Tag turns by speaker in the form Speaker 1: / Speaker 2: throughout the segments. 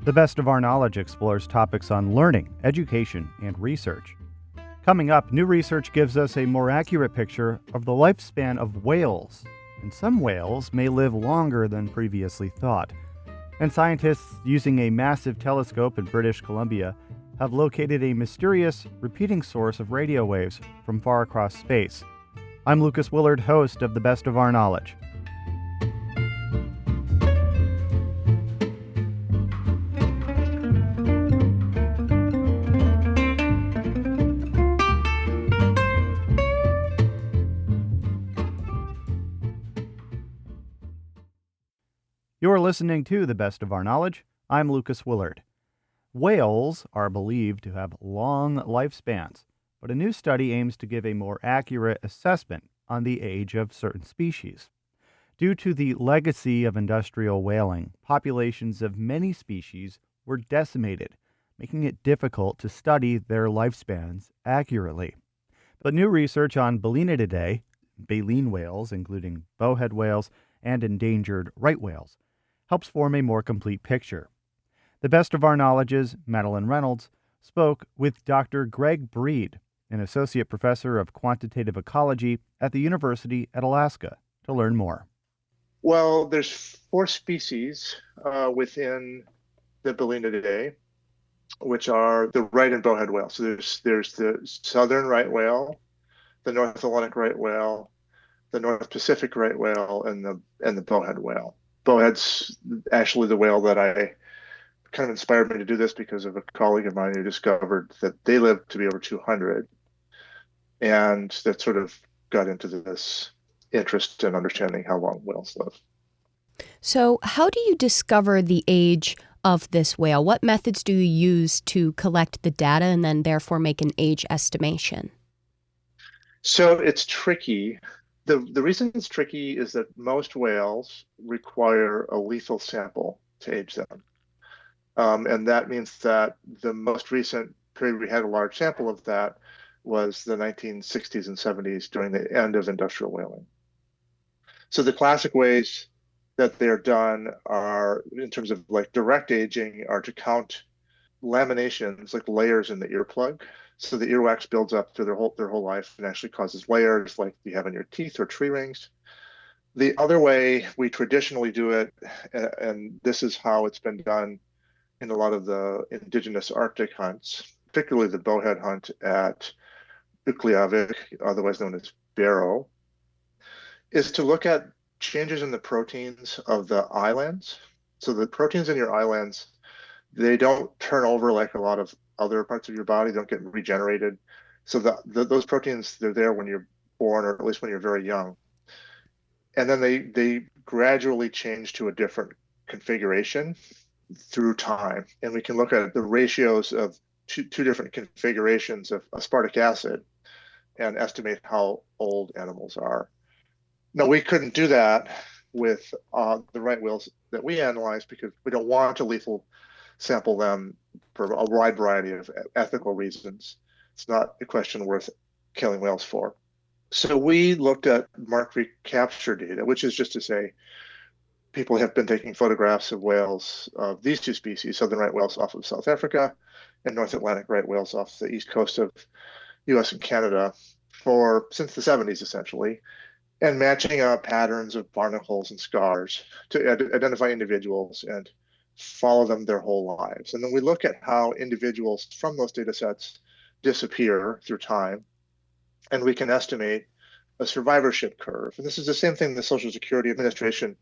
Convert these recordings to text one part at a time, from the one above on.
Speaker 1: The Best of Our Knowledge explores topics on learning, education, and research. Coming up, new research gives us a more accurate picture of the lifespan of whales, and some whales may live longer than previously thought. And scientists using a massive telescope in British Columbia have located a mysterious, repeating source of radio waves from far across space. I'm Lucas Willard, host of The Best of Our Knowledge. You're listening to The Best of Our Knowledge. I'm Lucas Willard. Whales are believed to have long lifespans, but a new study aims to give a more accurate assessment on the age of certain species. Due to the legacy of industrial whaling, populations of many species were decimated, making it difficult to study their lifespans accurately. But new research on Balenidae, baleen whales, including bowhead whales and endangered right whales, helps form a more complete picture. The Best of Our Knowledge's Madeline Reynolds spoke with Dr. Greg Breed, an associate professor of quantitative ecology at the University at Alaska, to learn more.
Speaker 2: Well, there's 4 species within the Balenidae, which are the right and bowhead whale. So there's the southern right whale, the North Atlantic right whale, the North Pacific right whale, and the bowhead whale. Bowhead's actually the whale that I kind of inspired me to do this because of a colleague of mine who discovered that they live to be over 200, and that sort of got into this interest in understanding how long whales live.
Speaker 3: So, how do you discover the age of this whale? What methods do you use to collect the data and then therefore make an age estimation?
Speaker 2: So it's tricky. The reason it's tricky is that most whales require a lethal sample to age them. And that means that the most recent period we had a large sample of that was the 1960s and 70s during the end of industrial whaling. So the classic ways that they're done are, in terms of like direct aging, are to count laminations, like layers in the earplug. So the earwax builds up through their whole life and actually causes layers like you have in your teeth or tree rings. The other way we traditionally do it, and this is how it's been done in a lot of the indigenous Arctic hunts, particularly the bowhead hunt at Ukleavik, otherwise known as Barrow, is to look at changes in the proteins of the eyelets. So the proteins in your eyelets, they don't turn over like a lot of other parts of your body, don't get regenerated. So those proteins, they're there when you're born, or at least when you're very young. And then they gradually change to a different configuration through time. And we can look at the ratios of two different configurations of aspartic acid and estimate how old animals are. Now, we couldn't do that with the right whales that we analyze because we don't want to lethal sample them for a wide variety of ethical reasons. It's not a question worth killing whales for. So we looked at mark recapture data, which is just to say people have been taking photographs of whales of these 2 species, southern right whales off of South Africa and North Atlantic right whales off the east coast of US and Canada since the 70s, essentially, and matching up patterns of barnacles and scars to identify individuals and follow them their whole lives. And then we look at how individuals from those data sets disappear through time, and we can estimate a survivorship curve. And this is the same thing the Social Security Administration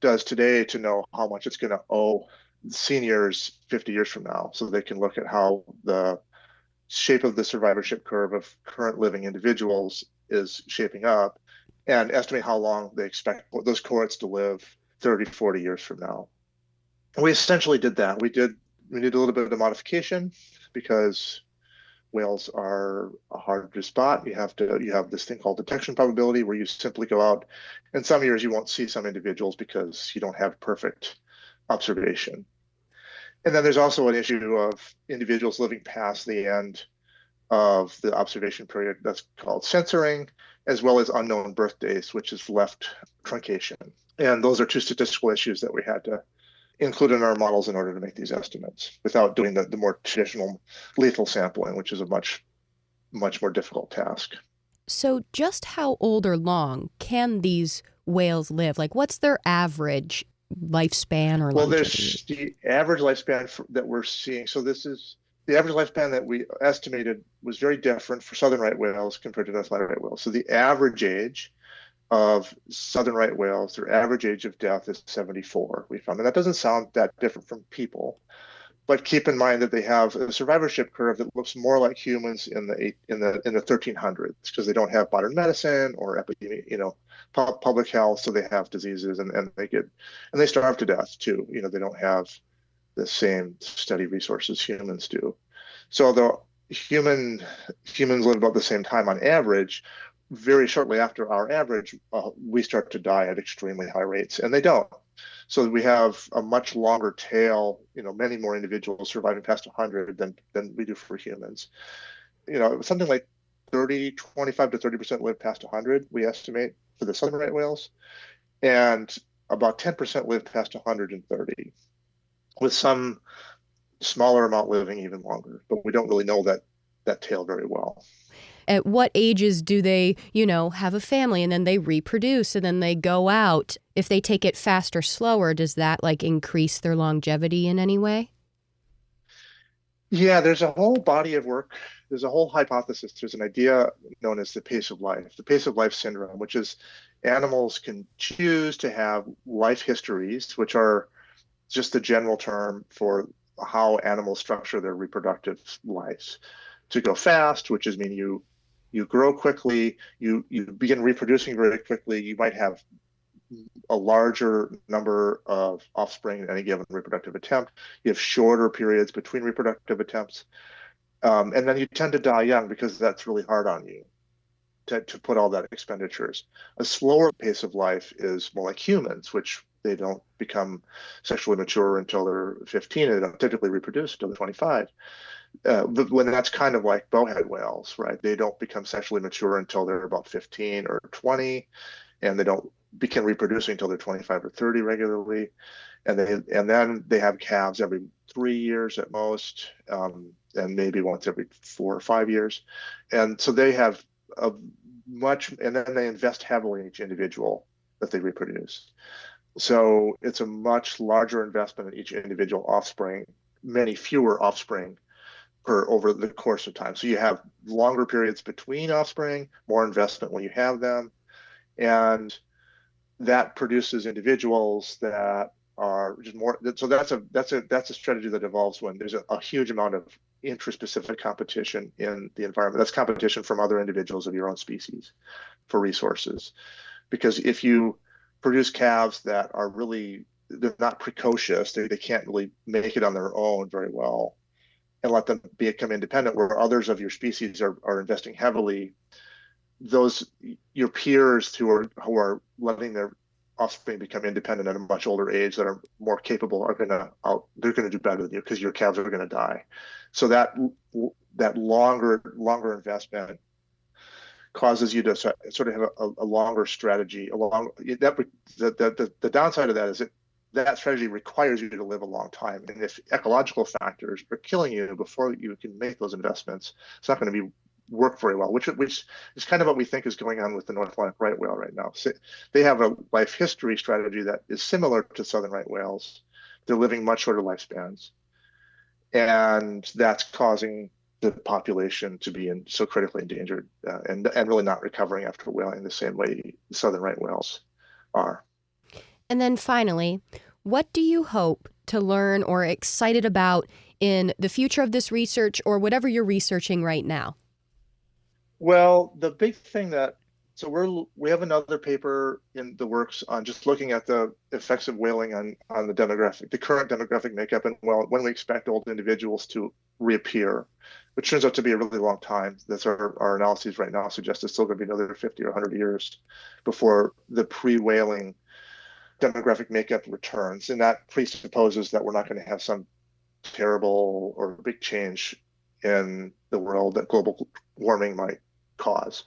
Speaker 2: does today to know how much it's going to owe seniors 50 years from now. So they can look at how the shape of the survivorship curve of current living individuals is shaping up and estimate how long they expect those cohorts to live 30, 40 years from now. And we essentially did that. We did a little bit of modification because whales are hard to spot. You have this thing called detection probability, where you simply go out, and some years you won't see some individuals because you don't have perfect observation. And then there's also an issue of individuals living past the end of the observation period. That's called censoring, as well as unknown birthdays, which is left truncation. And those are 2 statistical issues that we had to include in our models in order to make these estimates without doing the more traditional lethal sampling, which is a much more difficult task.
Speaker 3: So, just how old or long can these whales live? Like, what's their average lifespan or
Speaker 2: Well,
Speaker 3: longevity?
Speaker 2: there's the average lifespan that we're seeing. So this is the average lifespan that we estimated was very different for southern right whales compared to North Atlantic right whales. So the average age of southern right whales, their average age of death is 74, we found. And that doesn't sound that different from people. But keep in mind that they have a survivorship curve that looks more like humans in the 1300s because they don't have modern medicine or public health, so they have diseases and they starve to death too. They don't have the same steady resources humans do. So the humans live about the same time on average. Very shortly after our average, we start to die at extremely high rates, and they don't. So we have a much longer tail, many more individuals surviving past 100 than we do for humans. Something like 25 to 30% live past 100, we estimate, for the southern right whales, and about 10% live past 130, with some smaller amount living even longer. But we don't really know that tail very well.
Speaker 3: At what ages do they, have a family and then they reproduce and then they go out? If they take it fast or slower, does that increase their longevity in any way?
Speaker 2: Yeah, there's a whole body of work. There's a whole hypothesis. There's an idea known as the pace of life syndrome, which is animals can choose to have life histories, which are just the general term for how animals structure their reproductive lives. To go fast, which is mean you grow quickly, you begin reproducing very quickly. You might have a larger number of offspring in any given reproductive attempt. You have shorter periods between reproductive attempts. And then you tend to die young because that's really hard on you to put all that expenditures. A slower pace of life is more like humans, which they don't become sexually mature until they're 15 and they don't typically reproduce until they're 25. But when that's kind of like bowhead whales, right? They don't become sexually mature until they're about 15 or 20, and they don't begin reproducing until they're 25 or 30 regularly. And then they have calves every 3 years at most, and maybe once every 4 or 5 years. And so they have and then they invest heavily in each individual that they reproduce. So it's a much larger investment in each individual offspring, many fewer offspring over the course of time. So you have longer periods between offspring, more investment when you have them, and that produces individuals that are just more. So that's a strategy that evolves when there's a huge amount of intraspecific competition in the environment. That's competition from other individuals of your own species for resources. Because if you produce calves that are they're not precocious, they can't really make it on their own very well, and let them become independent, where others of your species are investing heavily, your peers who are letting their offspring become independent at a much older age that are more capable they're gonna do better than you because your calves are gonna die. So that longer investment causes you to sort of have a longer strategy. The downside of that is that strategy requires you to live a long time. And if ecological factors are killing you before you can make those investments, it's not going to work very well, which is kind of what we think is going on with the North Atlantic right whale right now. So they have a life history strategy that is similar to southern right whales. They're living much shorter lifespans. And that's causing the population to be so critically endangered and really not recovering after whaling the same way the southern right whales are.
Speaker 3: And then finally, what do you hope to learn or excited about in the future of this research or whatever you're researching right now?
Speaker 2: Well, the big thing we have another paper in the works on just looking at the effects of whaling on the current demographic makeup, and when we expect old individuals to reappear, which turns out to be a really long time. That's our analyses right now suggest it's still going to be another 50 or 100 years before the pre-whaling demographic makeup returns, and that presupposes that we're not going to have some terrible or big change in the world that global warming might cause.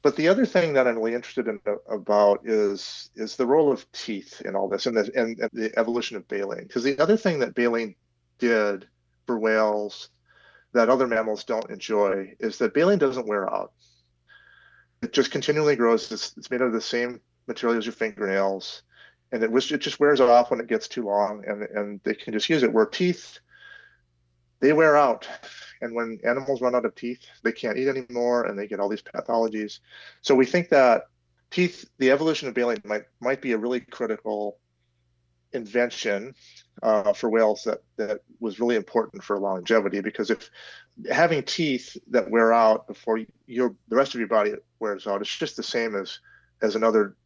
Speaker 2: But the other thing that I'm really interested in about is the role of teeth in all this, and the evolution of baleen. Because the other thing that baleen did for whales that other mammals don't enjoy is that baleen doesn't wear out. It just continually grows. It's made of the same material as your fingernails, and it just wears off when it gets too long, and they can just use it. Where teeth, they wear out. And when animals run out of teeth, they can't eat anymore and they get all these pathologies. So we think that teeth, the evolution of baleen might be a really critical invention for whales that was really important for longevity, because if having teeth that wear out before the rest of your body wears out, it's just the same as another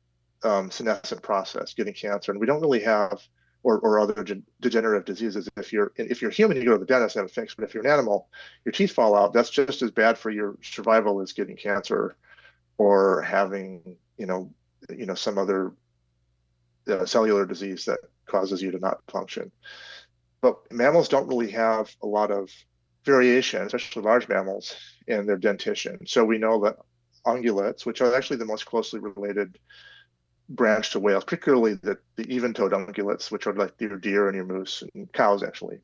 Speaker 2: senescent process, getting cancer. And we don't really have or other degenerative diseases. If you're human, you go to the dentist and have it fixed. But if you're an animal, your teeth fall out. That's just as bad for your survival as getting cancer or having some other cellular disease that causes you to not function. But mammals don't really have a lot of variation, especially large mammals, in their dentition. So we know that ungulates, which are actually the most closely related branch to whales, particularly the even-toed ungulates, which are like your deer and your moose and cows, actually.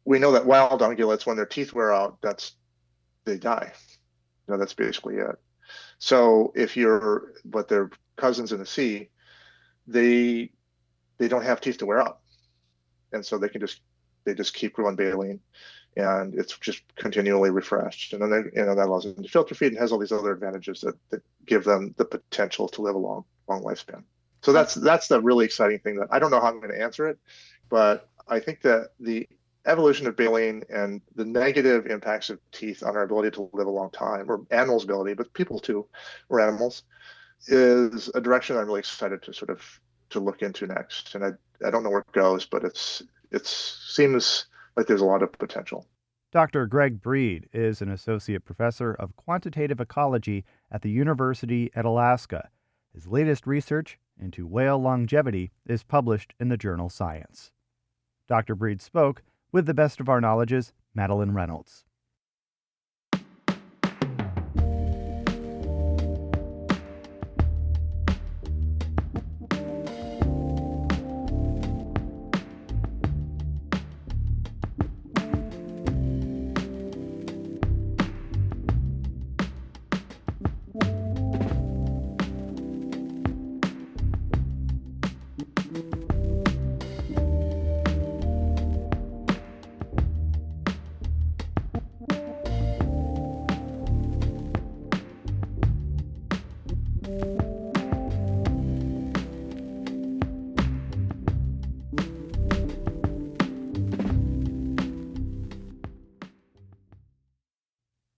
Speaker 2: We know that wild ungulates, when their teeth wear out, they die. That's basically it. So but they're cousins in the sea, they don't have teeth to wear out, and so they just keep growing baleen, and it's just continually refreshed. And then that allows them to filter feed and has all these other advantages that give them the potential to live a long lifespan. So that's the really exciting thing that I don't know how I'm going to answer it, but I think that the evolution of baleen and the negative impacts of teeth on our ability to live a long time, or animals' ability, but people too, or animals, is a direction I'm really excited to look into next. And I don't know where it goes, but it seems like there's a lot of potential.
Speaker 1: Dr. Greg Breed is an associate professor of quantitative ecology at the University at Alaska. His latest research into whale longevity is published in the journal Science. Dr. Breed spoke with the best of our knowledge's Madeline Reynolds.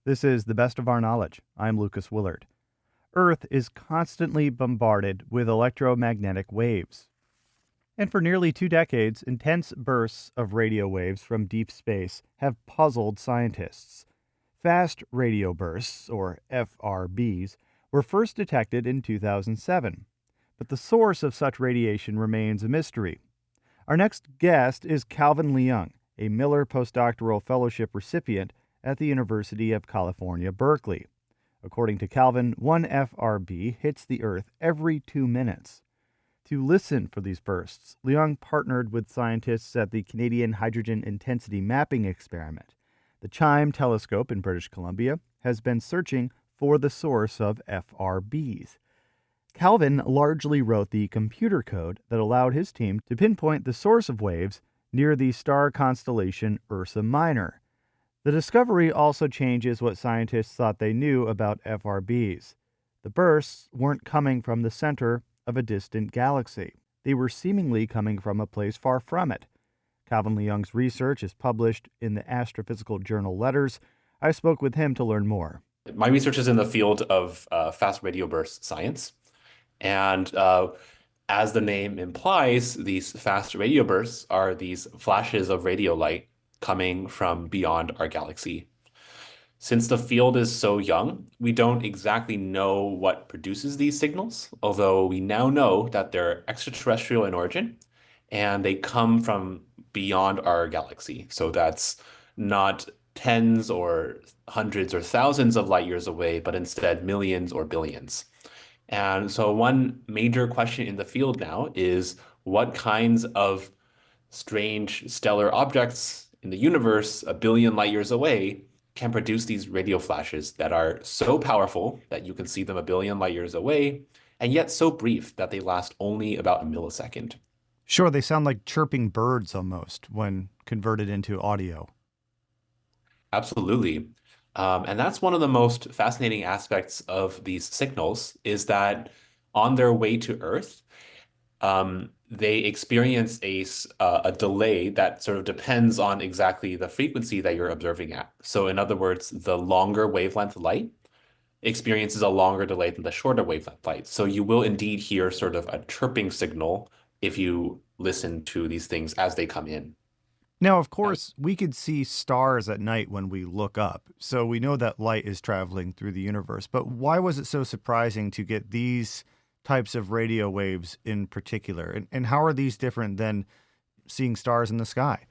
Speaker 1: This is The Best of Our Knowledge. I'm Lucas Willard. Earth is constantly bombarded with electromagnetic waves. And for nearly 2 decades, intense bursts of radio waves from deep space have puzzled scientists. Fast radio bursts, or FRBs, were first detected in 2007, but the source of such radiation remains a mystery. Our next guest is Calvin Leung, a Miller Postdoctoral Fellowship recipient at the University of California, Berkeley. According to Calvin, one FRB hits the Earth every 2 minutes. To listen for these bursts, Leung partnered with scientists at the Canadian Hydrogen Intensity Mapping Experiment. The CHIME telescope in British Columbia has been searching for the source of FRBs. Calvin largely wrote the computer code that allowed his team to pinpoint the source of waves near the star constellation Ursa Minor. The discovery also changes what scientists thought they knew about FRBs. The bursts weren't coming from the center of a distant galaxy. They were seemingly coming from a place far from it. Calvin Leung's research is published in the Astrophysical Journal Letters. I spoke with him to learn more.
Speaker 4: My research is in the field of fast radio burst science. And as the name implies, these fast radio bursts are these flashes of radio light coming from beyond our galaxy. Since the field is so young, we don't exactly know what produces these signals, although we now know that they're extraterrestrial in origin and they come from beyond our galaxy. So that's not tens or hundreds or thousands of light years away, but instead millions or billions. And so one major question in the field now is what kinds of strange stellar objects in the universe a billion light years away can produce these radio flashes that are so powerful that you can see them a billion light years away, and yet so brief that they last only about a millisecond.
Speaker 1: Sure, they sound like chirping birds almost when converted into audio.
Speaker 4: Absolutely. And that's one of the most fascinating aspects of these signals is that on their way to Earth, they experience a delay that sort of depends on exactly the frequency that you're observing at. So in other words, the longer wavelength light experiences a longer delay than the shorter wavelength light. So you will indeed hear sort of a chirping signal if you listen to these things as they come in.
Speaker 1: Now, of course, we could see stars at night when we look up, so we know that light is traveling through the universe. But why was it so surprising to get these types of radio waves in particular? And how are these different than seeing stars in the sky?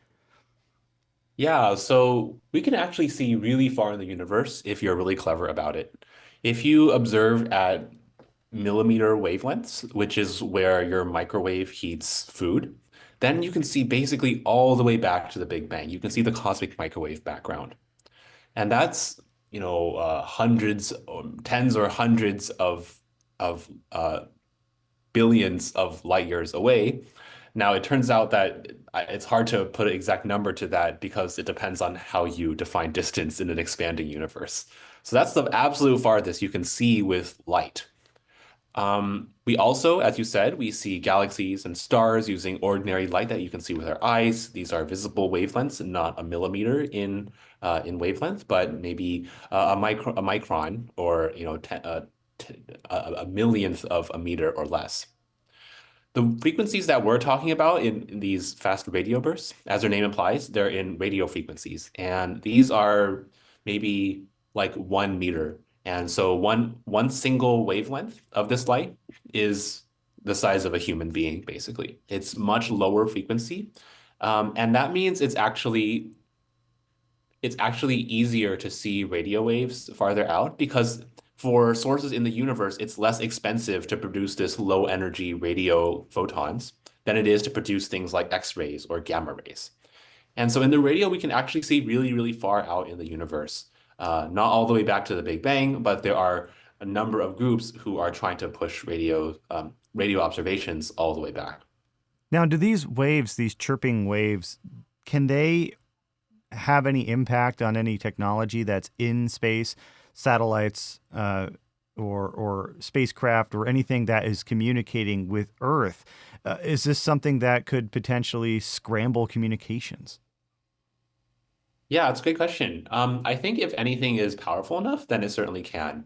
Speaker 4: Yeah, so we can actually see really far in the universe if you're really clever about it. If you observe at millimeter wavelengths, which is where your microwave heats food, then you can see basically all the way back to the Big Bang. You can see the cosmic microwave background. And that's, hundreds, or tens or hundreds of billions of light years away. Now, it turns out that it's hard to put an exact number to that because it depends on how you define distance in an expanding universe. So that's the absolute farthest you can see with light. We also, as you said, we see galaxies and stars using ordinary light that you can see with our eyes. These are visible wavelengths, not a millimeter in wavelength, but maybe a micron, or a millionth of a meter or less. The frequencies that we're talking about in these fast radio bursts, as their name implies, they're in radio frequencies, and these are maybe like 1 meter. And so one single wavelength of this light is the size of a human being, basically. It's much lower frequency. And that means it's actually easier to see radio waves farther out because for sources in the universe, it's less expensive to produce this low energy radio photons than it is to produce things like X-rays or gamma rays. And so in the radio, we can actually see really, really far out in the universe. Not all the way back to the Big Bang, but there are a number of groups who are trying to push radio observations all the way back.
Speaker 1: Now, do these waves, these chirping waves, can they have any impact on any technology that's in space, satellites, or spacecraft, or anything that is communicating with Earth? Is this something that could potentially scramble communications?
Speaker 4: Yeah, it's a great question. I think if anything is powerful enough, then it certainly can.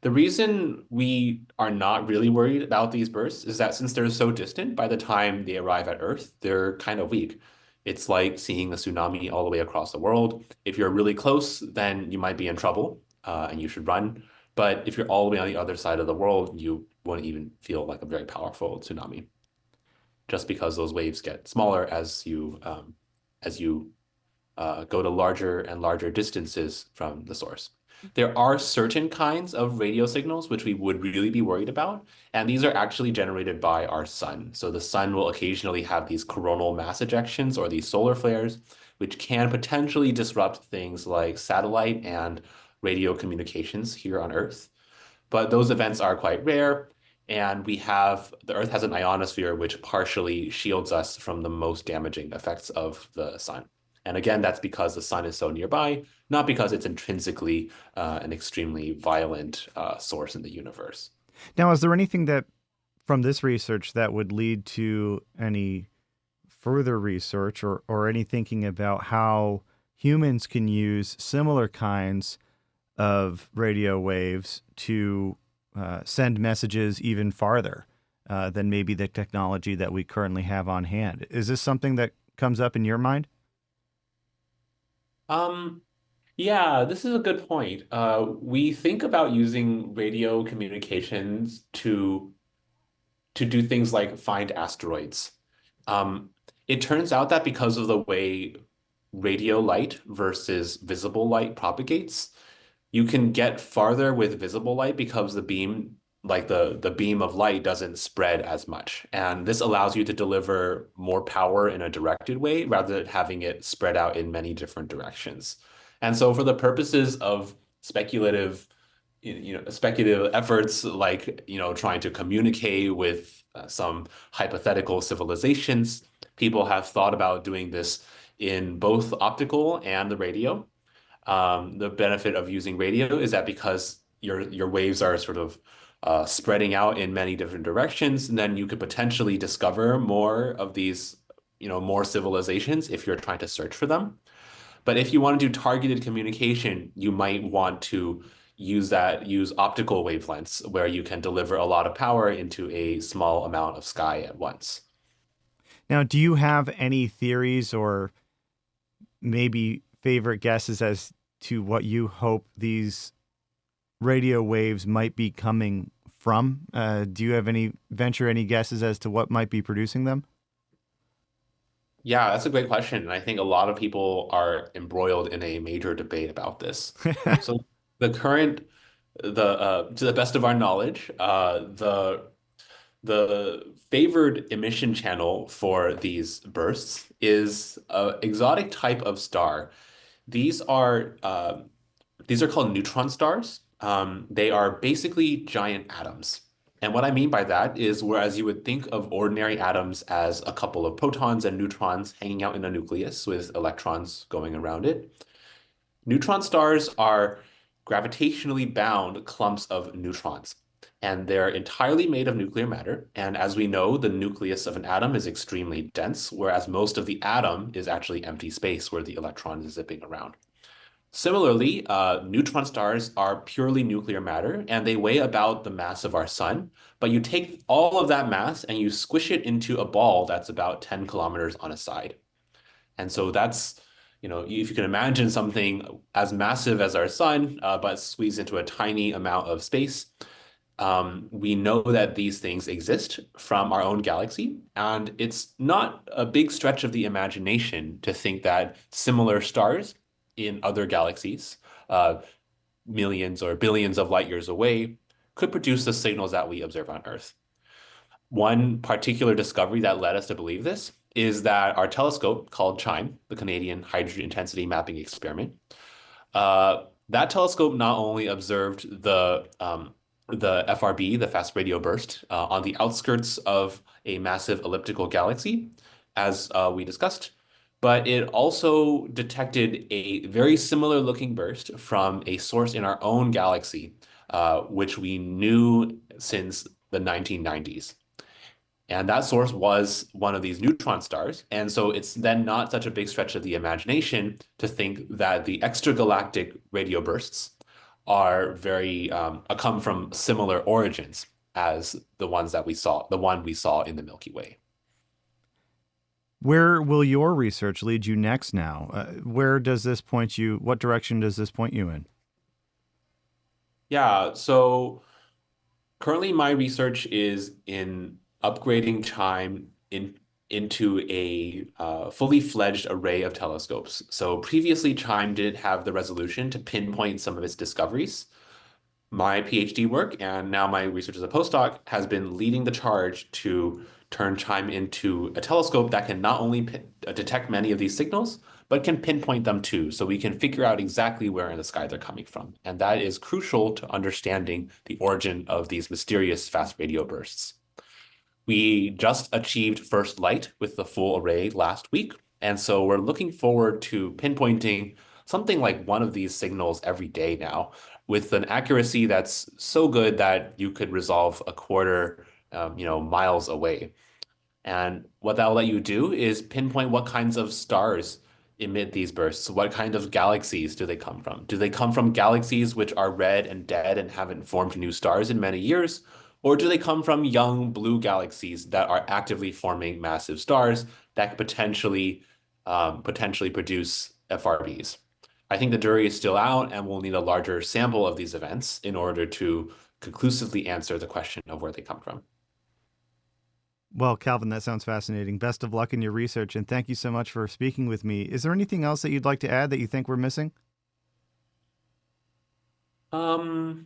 Speaker 4: The reason we are not really worried about these bursts is that since they're so distant, by the time they arrive at Earth, they're kind of weak. It's like seeing a tsunami all the way across the world. If you're really close, then you might be in trouble, and you should run. But if you're all the way on the other side of the world, you won't even feel like a very powerful tsunami, just because those waves get smaller as you go to larger and larger distances from the source. There are certain kinds of radio signals which we would really be worried about, and these are actually generated by our sun. So the sun will occasionally have these coronal mass ejections or these solar flares, which can potentially disrupt things like satellite and radio communications here on Earth. But those events are quite rare, and the Earth has an ionosphere which partially shields us from the most damaging effects of the sun. And again, that's because the sun is so nearby, not because it's intrinsically an extremely violent source in the universe.
Speaker 1: Now, is there anything that from this research that would lead to any further research or any thinking about how humans can use similar kinds of radio waves to send messages even farther than maybe the technology that we currently have on hand? Is this something that comes up in your mind?
Speaker 4: Yeah, this is a good point. We think about using radio communications to do things like find asteroids. Um, it turns out that because of the way radio light versus visible light propagates, you can get farther with visible light because the beam, like the beam of light, doesn't spread as much. And this allows you to deliver more power in a directed way rather than having it spread out in many different directions. And so for the purposes of speculative efforts like, trying to communicate with some hypothetical civilizations, people have thought about doing this in both optical and the radio. The benefit of using radio is that because your waves are sort of spreading out in many different directions, and then you could potentially discover more of these, more civilizations if you're trying to search for them. But if you want to do targeted communication, you might want to use optical wavelengths where you can deliver a lot of power into a small amount of sky at once.
Speaker 1: Now, do you have any theories or maybe favorite guesses as to what you hope these radio waves might be coming from? Do you have any guesses as to what might be producing them?
Speaker 4: Yeah, that's a great question. And I think a lot of people are embroiled in a major debate about this. So to the best of our knowledge, the favored emission channel for these bursts is an exotic type of star. These are called neutron stars. They are basically giant atoms. And what I mean by that is, whereas you would think of ordinary atoms as a couple of protons and neutrons hanging out in a nucleus with electrons going around it, neutron stars are gravitationally bound clumps of neutrons. And they're entirely made of nuclear matter. And as we know, the nucleus of an atom is extremely dense, whereas most of the atom is actually empty space where the electron is zipping around. Similarly, neutron stars are purely nuclear matter, and they weigh about the mass of our sun. But you take all of that mass and you squish it into a ball that's about 10 kilometers on a side. And so that's, if you can imagine something as massive as our sun, but squeezed into a tiny amount of space, we know that these things exist from our own galaxy. And it's not a big stretch of the imagination to think that similar stars in other galaxies, millions or billions of light years away, could produce the signals that we observe on Earth. One particular discovery that led us to believe this is that our telescope called CHIME, the Canadian Hydrogen Intensity Mapping Experiment, that telescope not only observed the FRB, the fast radio burst, on the outskirts of a massive elliptical galaxy, as we discussed, but it also detected a very similar looking burst from a source in our own galaxy, which we knew since the 1990s. And that source was one of these neutron stars. And so it's then not such a big stretch of the imagination to think that the extragalactic radio bursts are come from similar origins as the one we saw in the Milky Way.
Speaker 1: Where will your research lead you next now? Where does this point you? What direction does this point you in?
Speaker 4: Yeah, so currently my research is in upgrading CHIME into a fully fledged array of telescopes. So previously, CHIME didn't have the resolution to pinpoint some of its discoveries. My PhD work, and now my research as a postdoc, has been leading the charge to turn CHIME into a telescope that can not only detect many of these signals, but can pinpoint them too, so we can figure out exactly where in the sky they're coming from. And that is crucial to understanding the origin of these mysterious fast radio bursts. We just achieved first light with the full array last week, and so we're looking forward to pinpointing something like one of these signals every day now, with an accuracy that's so good that you could resolve a quarter, miles away. And what that'll let you do is pinpoint what kinds of stars emit these bursts. What kind of galaxies do they come from? Do they come from galaxies which are red and dead and haven't formed new stars in many years? Or do they come from young blue galaxies that are actively forming massive stars that could potentially produce FRBs? I think the jury is still out, and we'll need a larger sample of these events in order to conclusively answer the question of where they come from.
Speaker 1: Well, Calvin, that sounds fascinating. Best of luck in your research, and thank you so much for speaking with me. Is there anything else that you'd like to add that you think we're missing?
Speaker 4: I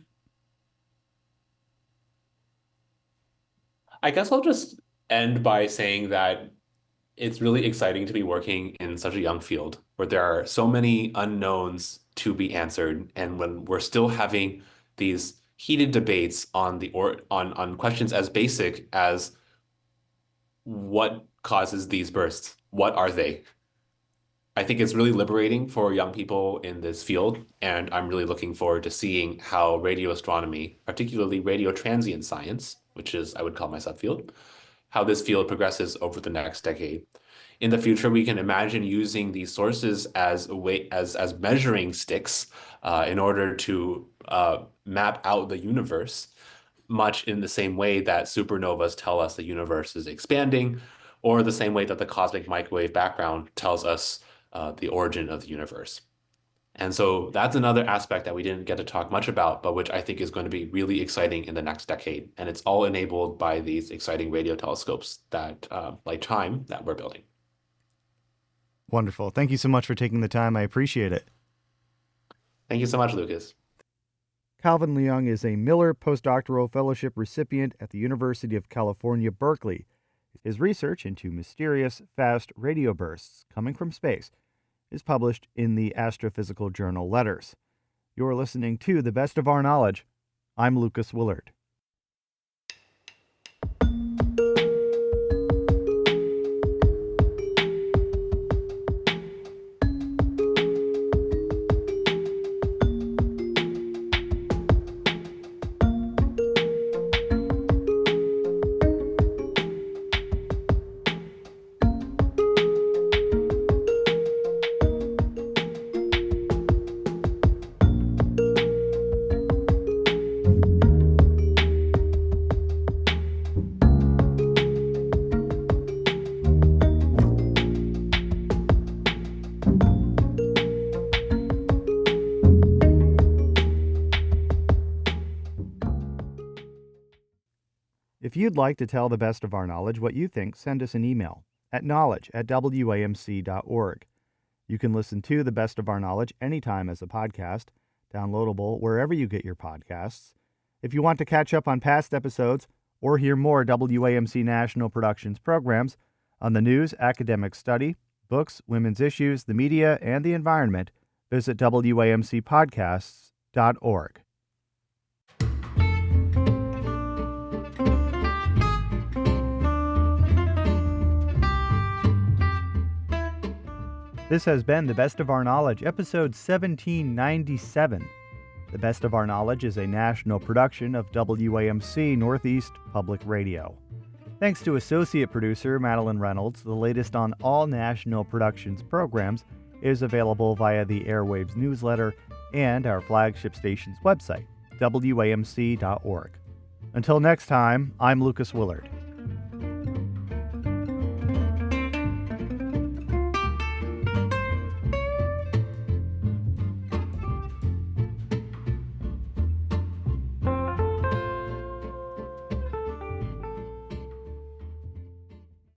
Speaker 4: guess I'll just end by saying that it's really exciting to be working in such a young field where there are so many unknowns to be answered, and when we're still having these heated debates on on questions as basic as what causes these bursts, what are they? I think it's really liberating for young people in this field, and I'm really looking forward to seeing how radio astronomy, particularly radio transient science, which is I would call my subfield, how this field progresses over the next decade. In the future, we can imagine using these sources as a way as measuring sticks in order to map out the universe, much in the same way that supernovas tell us the universe is expanding, or the same way that the cosmic microwave background tells us the origin of the universe. And so that's another aspect that we didn't get to talk much about, but which I think is going to be really exciting in the next decade. And it's all enabled by these exciting radio telescopes that, like CHIME, that we're building.
Speaker 1: Wonderful. Thank you so much for taking the time. I appreciate it.
Speaker 4: Thank you so much, Lucas.
Speaker 1: Calvin Leung is a Miller Postdoctoral Fellowship recipient at the University of California, Berkeley. His research into mysterious, fast radio bursts coming from space is published in the astrophysical journal Letters. You're listening to The Best of Our Knowledge. I'm Lucas Willard. If you'd like to tell The Best of Our Knowledge what you think, send us an email at knowledge@wamc.org. You can listen to The Best of Our Knowledge anytime as a podcast, downloadable wherever you get your podcasts. If you want to catch up on past episodes or hear more WAMC National Productions programs on the news, academic study, books, women's issues, the media, and the environment, visit WAMCpodcasts.org. This has been The Best of Our Knowledge, episode 1797. The Best of Our Knowledge is a national production of WAMC Northeast Public Radio. Thanks to associate producer Madeline Reynolds, the latest on all National Productions programs is available via the Airwaves newsletter and our flagship station's website, WAMC.org. Until next time, I'm Lucas Willard.